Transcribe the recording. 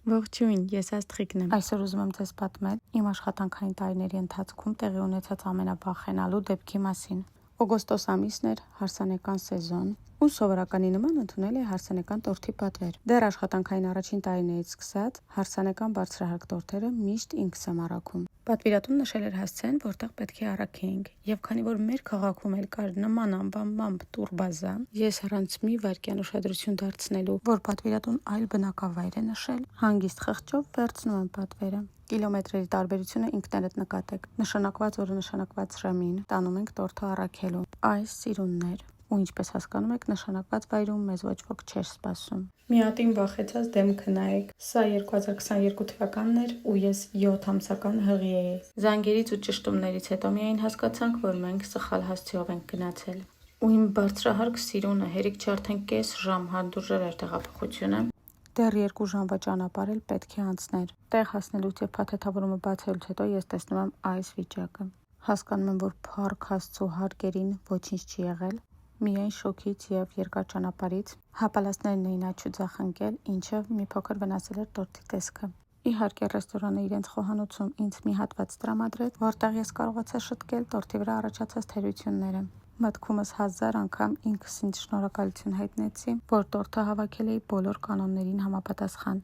Ողջույն, ես Աստղիկն եմ։ Այսօր ուզում եմ ձեզ պատմել իմ աշխատանքային տարիների ընթացքում տեղի ունեցած ամենավախենալու դեպքի մասին։ Օգոստոս ամիսն էր, հարսանեկան սեզոն, ու սովորականի նման ընդունել էի հարսանեկան տորթի պատվեր։ Դեռ աշխատանքային առաջին տարիներից սկսած հարսանեկան բարձրահարկ տորթերը միշտ ինքս եմ առաքում։ Պատվիրատուն նշել էր հասցեն, որտեղ պետք է առաքեինք, եւ քանի որ մեր քաղաքում էլ կար նման անբանբամբ տուրբազա, ես առանց մի վայրկյան ուշադրություն դարձնելու, որ պատվիրատուն այլ բնակավայր է նշել, հանգիստ խղճով վերցնում եմ պատվերը։ Կիլոմետրերի տարբերությունը ինքներդ նկատեք։ Նշանակված օրը նշանակված ժամին տանում ենք տորթը առաքելու։ Այս սիրուններ։ Ու ինչպես հասկանում եք, նշանակված վայրում մեզ ոչ ոք չէր սպասում։ Միատին վախեցած դեմքը նայեք։ Սա 2022 թվականն էր ու ես 7 ամսական հղի էի։ Զանգերից ու ճշտումներից հետո միայն հասկացանք, որ մենք սխալ հասցեով ենք գնացել։ Ու իմ բարձրահարկ սիրունը հերիք չէ արդեն կես ժամ հանդուրժել էր տեղափոխությունը։ Դեռ 2 ժամվա ճանապարհ էլ պետք է անցներ։ Տեղ հասնելուց եւ փաթեթավորումը բացելուց հետո ես տեսնում եմ այս վիճակը։ Հասկանում եմ, որ փառք Աստծո հարկերին ոչինչ չի եղել, միայն շոկից եւ երկար ճանապարհից հապալասներն էին աչուձախ ընկել, ինչը մի փոքր վնասել էր տորթի տեսքը։ Իհարկե ռեստորանը իրենց խոհանոցում ինձ մի հատված տրամադրեց, որտեղ ես կարողացա շտկել տորթի վրա առաջացած թերությունները։ Մտքումս 1000 անգամ ինքս ինձ շնորհակալություն հայտնեցի, որ տորթը հավաքել էի բոլոր կանոններին համապատասխան։